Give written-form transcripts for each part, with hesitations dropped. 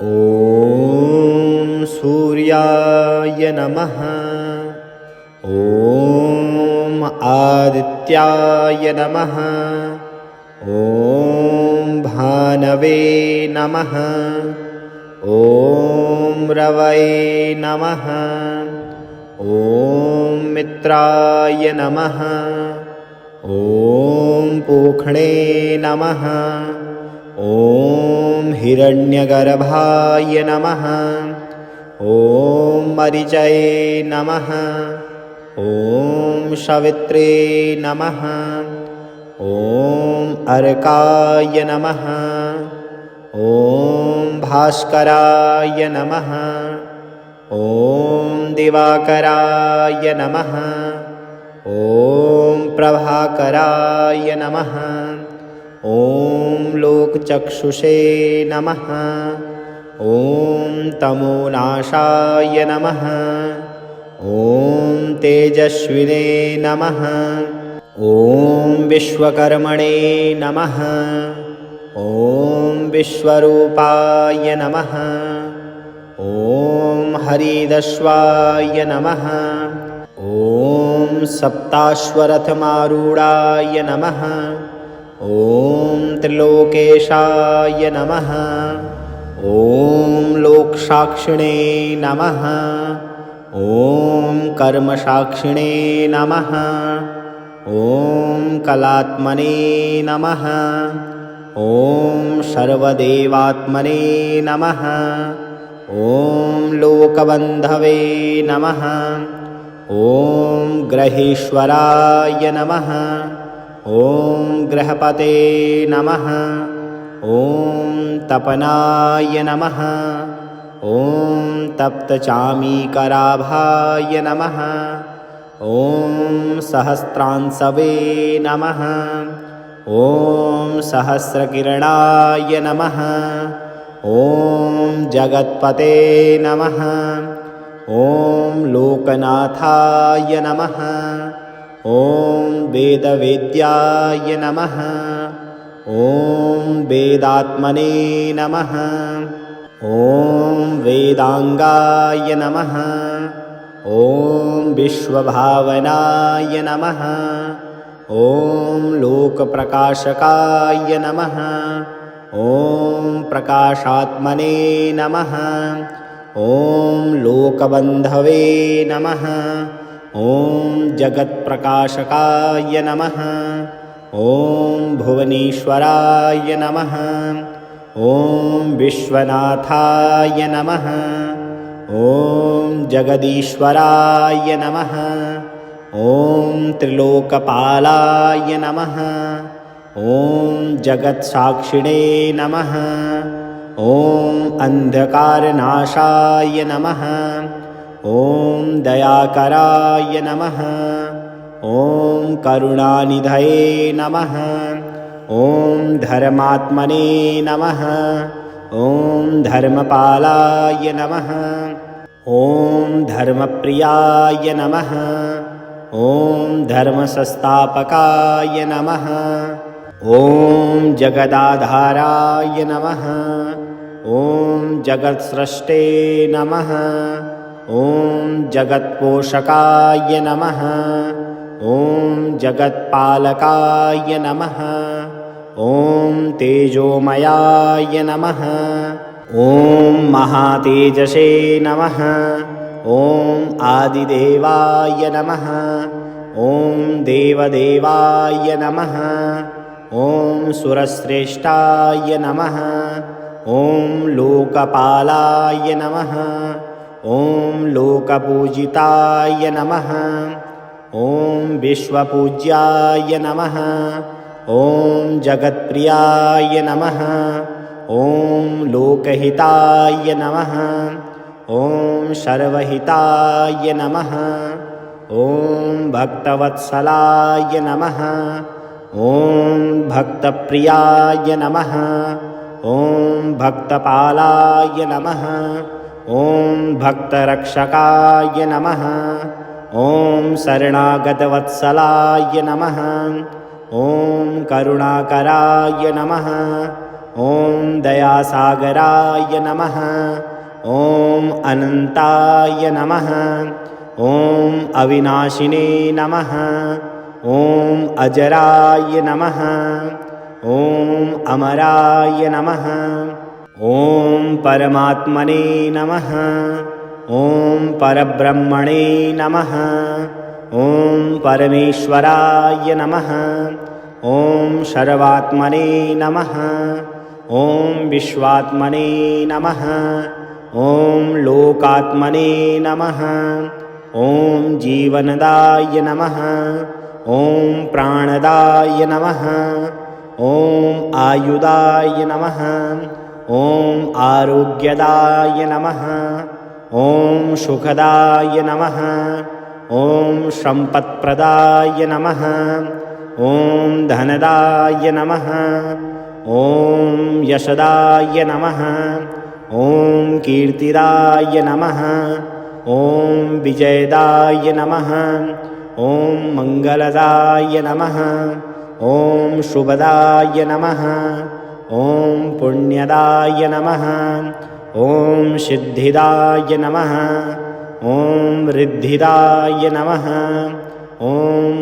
ॐ सूर्याय नमः। ॐ आदित्याय नमः। ॐ भानवे नमः। ॐ रवये नमः। ॐ मित्राय नमः। ॐ पूक्ष्णे नमः। ॐ हिरण्यगर्भाय नमः। ॐ मरीचये नमः। ॐ सवित्रे नमः। ॐ अर्काय नमः। ॐ भास्कराय नमः। ॐ दिवाकराय नमः। ॐ प्रभाकराय नमः। ॐ लोकचक्षुषे नमः। ॐ तमोनाशाय नमः। ॐ तेजस्विने नमः। ॐ विश्वकर्मणे नमः। ॐ विश्वरूपाय नमः। ॐ हरिदश्वाय नमः। ॐ सप्ताश्वरथमारूढाय नमः। ॐ त्रिलोकेशाय नमः। ॐ लोकसाक्षिणे नमः। ॐ कर्मसाक्षिणे नमः। ॐ कलात्मने नमः। ॐ सर्वदेवात्मने नमः। ॐ लोकबन्धवे नमः। ॐ ग्रहेश्वराय नमः। ॐ ग्रहपते नमः। ॐ तपनाय नमः। ॐ तप्तचामीकराभाय नमः। ॐ सहस्रांशवे नमः। ॐ सहस्रकिरणाय नमः। ॐ जगत्पते नमः। ॐ लोकनाथाय नमः। ॐ वेदवेद्याय नमः। ॐ वेदात्मने नमः। ॐ वेदांगाय नमः। ॐ विश्वभावनाय नमः। ॐ लोकप्रकाशकाय नमः। ॐ प्रकाशात्मने नमः। ॐ लोकबन्धवे नमः। ॐ जगत्प्रकाशकाय नमः। ॐ भुवनेश्वराय नमः। ॐ विश्वनाथाय नमः। ॐ जगदीश्वराय नमः। ॐ त्रिलोकपालाय नमः। ॐ जगत्साक्षिणे नमः। ॐ अंधकारनाशाय नमः। ॐ दयाकराय नमः। ॐ करुणानिधये नमः। ॐ धर्मात्मने नमः। ॐ धर्मपालाय नमः। ॐ धर्मप्रियाय नमः। ॐ धर्मसंस्थापकाय नमः। ॐ जगदाधाराय नमः। ॐ जगत्सृष्टे नमः। ॐ जगत्पोषकाय नमः। ॐ जगत्पालकाय नमः। ॐ तेजोमयाय नमः। ॐ महातेजसे नमः। ॐ आदिदेवाय नमः। ॐ देवदेवाय नमः। ॐ सुरश्रेष्ठाय नमः। ॐ लोकपालाय नमः। ॐ लोकपूजिताय नमः। ॐ विश्वपूज्याय नमः। ॐ जगत्प्रियाय नमः। ॐ लोकहिताय नमः। ॐ सर्वहिताय नमः। ॐ भक्तवत्सलाय नमः। ॐ भक्तप्रियाय नमः। ॐ भक्तपालाय नमः। ॐ भक्तरक्षकाय नमः। ॐ शरणागतवत्सलाय नमः। ॐ करुणाकराय नमः। ॐ दयासागराय नमः। ॐ अनन्ताय नमः। ॐ अविनाशिने नमः। ॐ अजराय नमः। ॐ अमराय नमः। ॐ परमात्मने नमः। ॐ परब्रह्मणे नमः। ॐ परमेश्वराय नमः। ॐ सर्वात्मने नमः। ॐ विश्वात्मने नमः। ॐ लोकात्मने नमः। ॐ जीवनदाय नमः। ॐ प्राणदाय नमः। ॐ आयुधाय नमः। ॐ आरोग्यदाय नमः। ॐ सुखदाय नमः। ॐ सम्पत्प्रदाय नमः। ॐ धनदाय नमः। ॐ यशदाय नमः। ॐ कीर्तिदाय नमः। ॐ विजयदाय नमः। ॐ मङ्गलदाय नमः। ॐ शुभदाय नमः। ॐ पुण्यदाय नमः। ॐ सिद्धिदाय नमः। ॐ रिद्धिदाय नमः। ॐ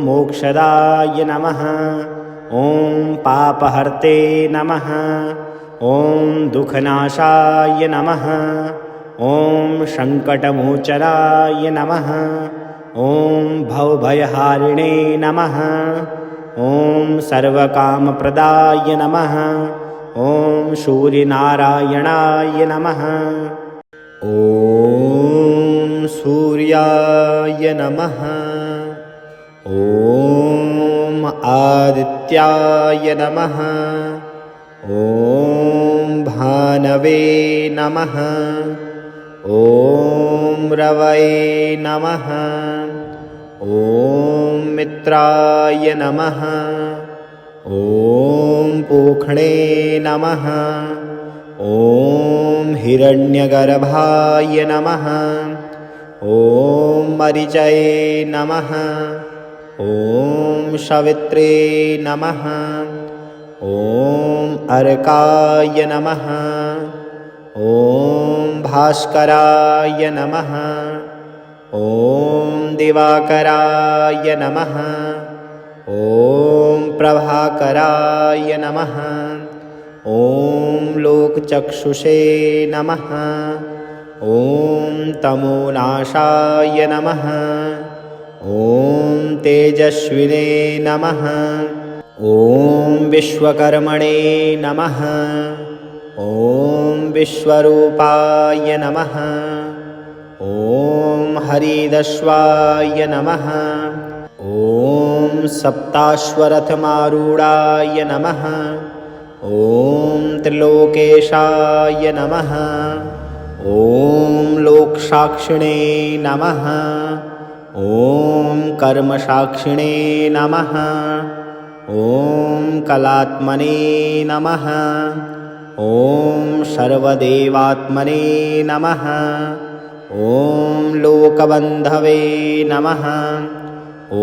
मोक्षदाय नमः। ॐ पापहर्ते नमः। ॐ दुःखनाशाय नमः। ॐ सङ्कटमोचनाय नमः। ॐ भवभयहारिणे नमः। ॐ सर्वकामप्रदाय नमः। ॐ सूर्यनारायणाय नमः। ॐ सूर्याय नमः। ॐ आदित्याय नमः। ॐ भानवे नमः। ॐ रवये नमः। ॐ मित्राय नमः। ॐ पूक्ष्णे नमः। ॐ हिरण्यगर्भाय नमः। ॐ मरीचये नमः। ॐ सवित्रे नमः। ॐ अर्काय नमः। ॐ भास्कराय नमः। ॐ दिवाकराय नमः। ॐ प्रभाकराय नमः। ॐ लोकचक्षुषे नमः। ॐ तमोनाशाय नमः। ॐ तेजस्विने नमः। ॐ विश्वकर्मणे नमः। ॐ विश्वरूपाय नमः। ॐ हरिदस्वाय नमः। ॐ सप्ताश्वरथमारूढाय नमः। ॐ त्रिलोकेशाय नमः। ॐ लोकसाक्षिणे नमः। ॐ कर्मसाक्षिणे नमः। ॐ कलात्मने नमः। ॐ सर्वदेवात्मने नमः। ॐ लोकबन्धवे नमः। ॐ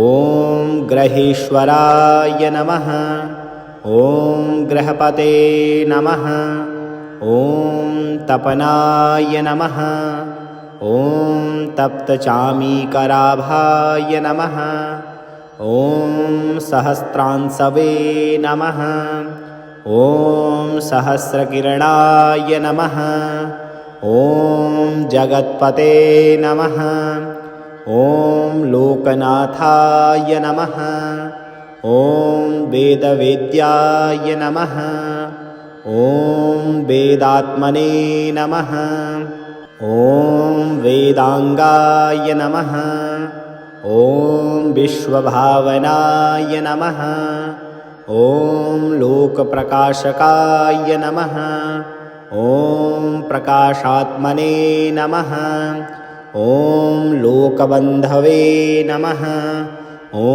ग्रहेश्वराय नमः। ॐ ग्रहपते नमः। ॐ तपनाय नमः। ॐ तप्तचामीकराभाय नमः। ॐ सहस्रांशवे नमः। ॐ सहस्रकिरणाय नमः। ॐ जगत्पते नमः। ॐ लोकनाथाय नमः। ॐ वेदवेद्याय नमः। ॐ वेदात्मने नमः। ॐ वेदांगाय नमः। ॐ विश्वभावनाय नमः। ॐ लोकप्रकाशकाय नमः। ॐ प्रकाशात्मने नमः। ॐ लोकबन्धवे नमः। ॐ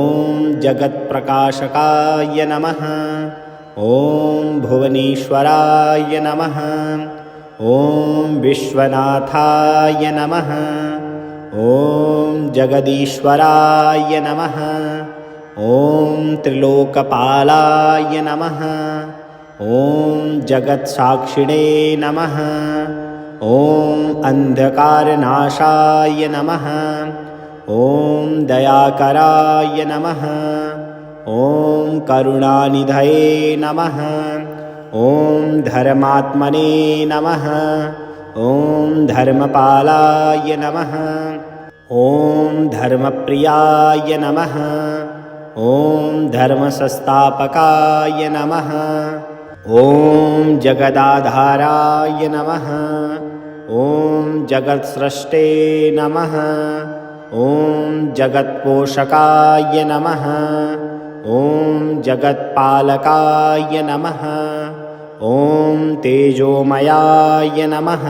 जगत्प्रकाशकाय नमः। ॐ भुवनेश्वराय नमः। ॐ विश्वनाथाय नमः। ॐ जगदीश्वराय नमः। ॐ त्रिलोकपालाय नमः। ॐ जगत्साक्षिणे नमः। ॐ अंधकारनाशाय नमः। ॐ दयाकराय नमः। ॐ करुणानिधये नमः। ॐ धर्मात्मने नमः। ॐ धर्मपालाय नमः। ॐ धर्मप्रियाय नमः। ॐ धर्मसंस्थापकाय नमः। ॐ जगदाधाराय नमः। ॐ जगत्सृष्टे नमः। ॐ जगत्पोषकाय नमः। ॐ जगत्पालकाय नमः। ॐ तेजोमयाय नमः।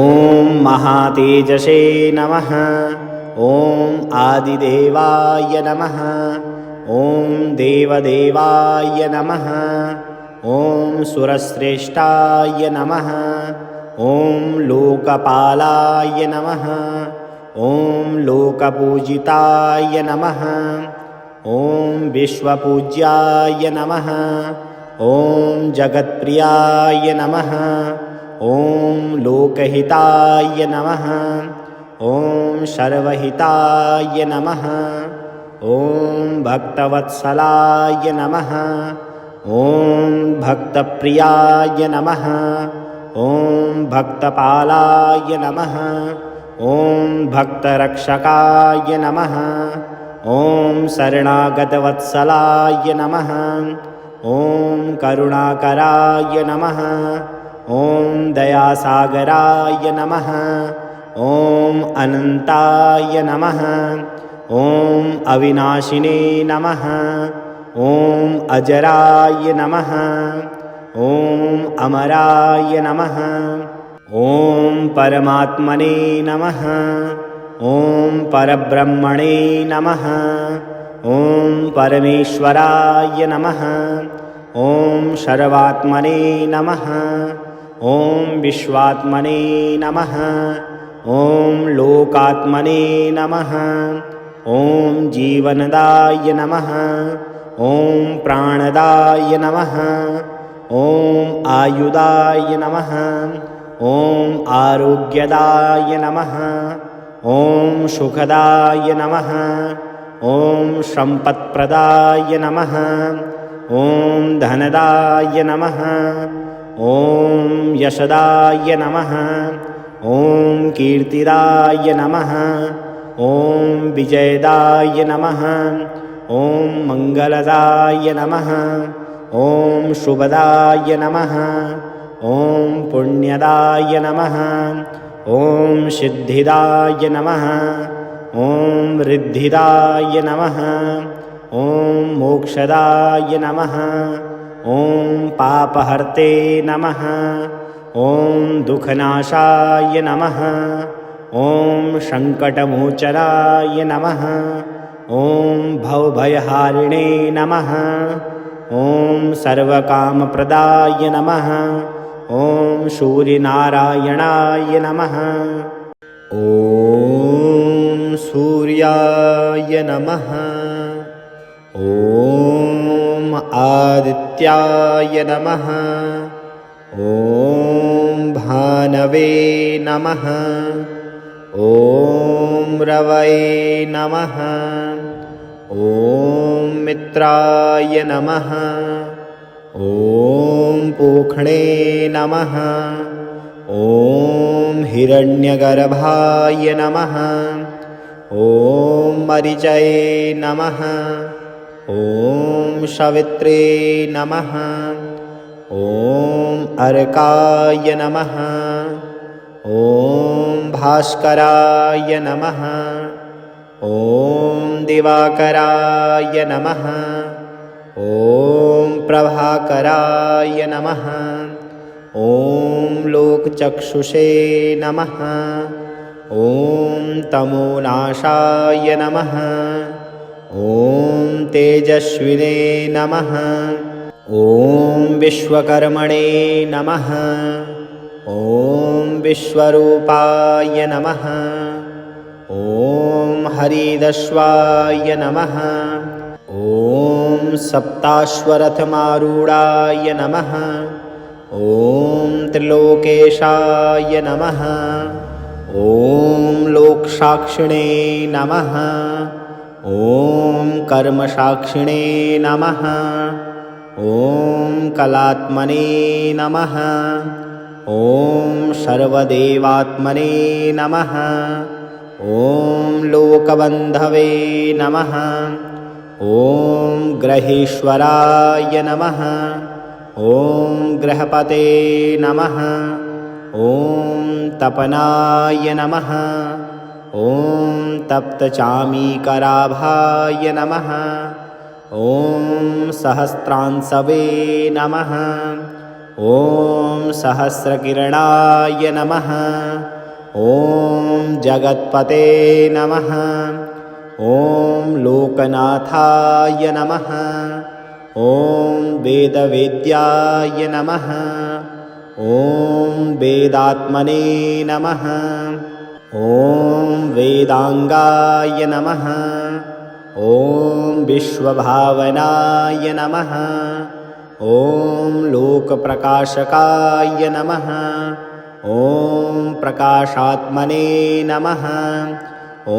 ॐ महातेजसे नमः। ॐ आदिदेवाय नमः। ॐ देवदेवाय नमः। ॐ सुरश्रेष्ठाय नमः। ॐ लोकपालाय नमः। ॐ लोकपूजिताय नमः। ॐ विश्वपूज्याय नमः। ॐ जगत्प्रियाय नमः। ॐ लोकहिताय नमः। ॐ सर्वहिताय नमः। ॐ भक्तवत्सलाय नमः। ॐ भक्तप्रियाय नमः। ॐ भक्तपालाय नमः। ॐ भक्तरक्षकाय नमः। ॐ शरणागतवत्सलाय नमः। ॐ करुणाकराय नमः। ॐ दयासागराय नमः। ॐ अनन्ताय नमः। ॐ अविनाशिने नमः। ॐ अजराय नमः। ॐ अमराय नमः। ॐ परमात्मने नमः। ॐ परब्रह्मणे नमः। ॐ परमेश्वराय नमः। ॐ सर्वात्मने नमः। ॐ विश्वात्मने नमः। ॐ लोकात्मने नमः। ॐ जीवनदाय नमः। ॐ प्राणदाय नमः। ॐ आयुदाय नमः। ॐ आरोग्यदाय नमः। ॐ सुखदाय नमः। ॐ सम्पत्प्रदाय नमः। ॐ धनदाय नमः। ॐ यशदाय नमः। ॐ कीर्तिदाय नमः। ॐ विजयदाय नमः। ॐ मङ्गलदाय नमः। ॐ शुभदाय नमः। ॐ पुण्यदाय नमः। ॐ सिद्धिदाय नमः। ॐ रिद्धिदाय नमः। ॐ मोक्षदाय नमः। ॐ पापहर्ते नमः। ॐ दुःखनाशाय नमः। ॐ सङ्कटमोचनाय नमः। ॐ भवभयहारिणे नमः। ॐ सर्वकामप्रदाय नमः। ॐ सूर्यनारायणाय नमः। ॐ सूर्याय नमः। ॐ आदित्याय नमः। ॐ भानवे नमः। ॐ रवये नमः। ॐ मित्राय नमः। ॐ पूक्ष्णे नमः। ॐ हिरण्यगर्भाय नमः। ॐ मरीचये नमः। ॐ सवित्रे नमः। ॐ अर्काय नमः। ॐ भास्कराय नमः। ॐ दिवाकराय नमः। ॐ प्रभाकराय नमः। ॐ लोकचक्षुषे नमः। ॐ तमोनाशाय नमः। ॐ तेजस्विने नमः। ॐ विश्वकर्मणे नमः। ॐ विश्वरूपाय नमः। ॐ हरिदस्वाय नमः। ॐ सप्ताश्वरथमारूढाय नमः। ॐ त्रिलोकेशाय नमः। ॐ लोकसाक्षिणे नमः। ॐ कर्मसाक्षिणे नमः। ॐ कलात्मने नमः। ॐ सर्वदेवात्मने नमः। ॐ लोकबन्धवे नमः। ॐ ग्रहेश्वराय नमः। ॐ ग्रहपते नमः। ॐ तपनाय नमः। ॐ तप्तचामीकराभाय नमः। ॐ सहस्रांशवे नमः। ॐ सहस्रकिरणाय नमः। ॐ जगत्पते नमः। ॐ लोकनाथाय नमः। ॐ वेदवेद्याय नमः। ॐ वेदात्मने नमः। ॐ वेदांगाय नमः। ॐ विश्वभावनाय नमः। ॐ लोकप्रकाशकाय नमः। ॐ प्रकाशात्मने नमः। ॐ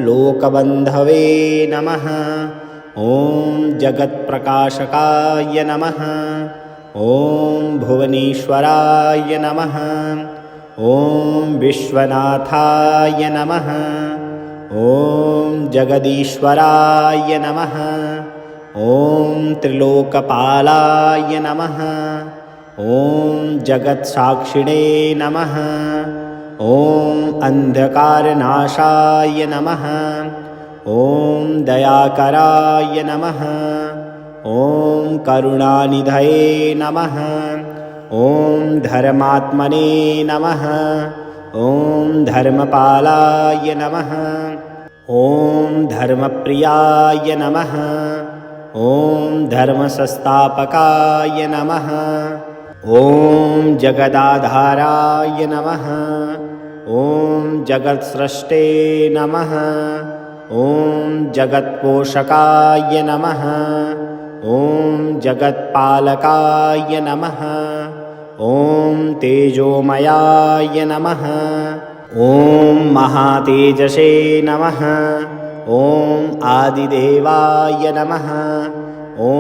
लोकबन्धवे नमः। ॐ जगत्प्रकाशकाय नमः। ॐ भुवनेश्वराय नमः। ॐ विश्वनाथाय नमः। ॐ जगदीश्वराय नमः। ॐ त्रिलोकपालाय नमः। ॐ जगत्साक्षिणे नमः। ॐ अन्धकारनाशाय नमः। ॐ दयाकराय नमः। ॐ करुणानिधये नमः। ॐ धर्मात्मने नमः। ॐ धर्मपालाय नमः। ॐ धर्मप्रियाय नमः। ॐ धर्मसंस्थापकाय नमः। ॐ जगदाधाराय नमः। ॐ जगत्सृष्टे नमः। ॐ जगत्पोषकाय नमः। ॐ जगत्पालकाय नमः। ॐ तेजोमयाय नमः। ॐ महातेजसे नमः। ॐ आदिदेवाय नमः। ॐ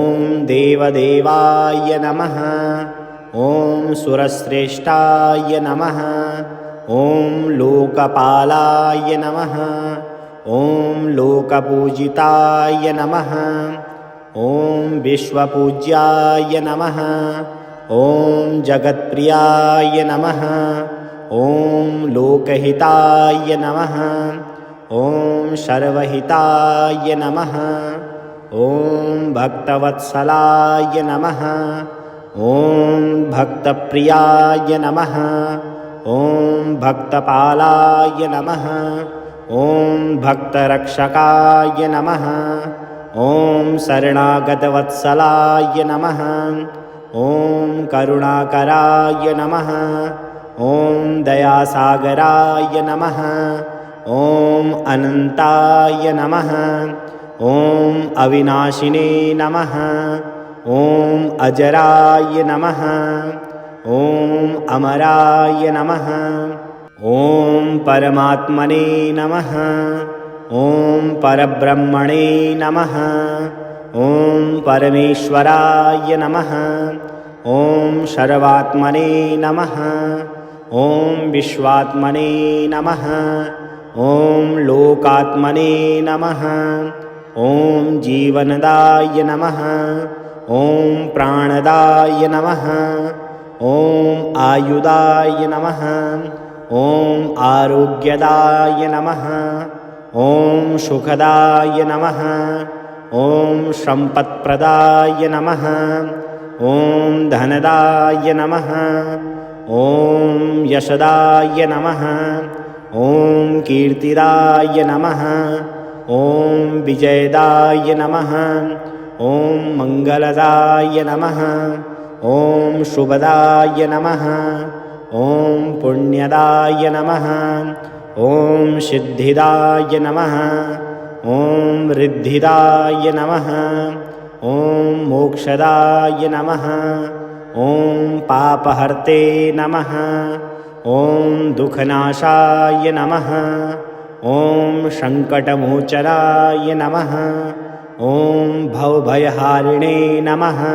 देवदेवाय नमः। ॐ सुरश्रेष्ठाय नमः। ॐ लोकपालाय नमः। ॐ लोकपूजिताय नमः। ॐ विश्वपूज्याय नमः। ॐ जगत्प्रियाय नमः। ॐ लोकहिताय नमः। ॐ सर्वहिताय नमः। ॐ भक्तवत्सलाय नमः। ॐ भक्तप्रियाय नमः। ॐ भक्तपालाय नमः। ॐ भक्तरक्षकाय नमः। ॐ शरणागतवत्सलाय नमः। ॐ करुणाकराय नमः। ॐ दयासागराय नमः। ॐ अनन्ताय नमः। ॐ अविनाशिने नमः। ॐ अजराय नमः। ॐ अमराय नमः। ॐ परमात्मने नमः। ॐ परब्रह्मणे नमः। ॐ परमेश्वराय नमः। ॐ सर्वात्मने नमः। ॐ विश्वात्मने नमः। ॐ लोकात्मने नमः। ॐ जीवनदाय नमः। ॐ प्राणदाय नमः। ॐ आयुदाय नमः। ॐ आरोग्यदाय नमः। ॐ सुखदाय नमः। ॐ सम्पत्प्रदाय नमः। ॐ धनदाय नमः। ॐ यशदाय नमः। ॐ कीर्तिदाय नमः। ॐ विजयदाय नमः। ॐ मङ्गलदाय नमः। ॐ शुभदाय नमः। ॐ पुण्यदाय नमः। ॐ सिद्धिदाय नमः। ॐ रिद्धिदाय नमः। ॐ मोक्षदाय नमः। ॐ पापहर्ते नमः। ॐ दुःखनाशाय नमः। ॐ सङ्कटमोचनाय नमः। ॐ भवभयहारिणे नमः।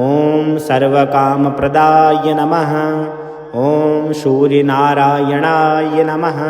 ॐ सर्वकामप्रदाय नमः। ॐ सूर्यनारायणाय नमः।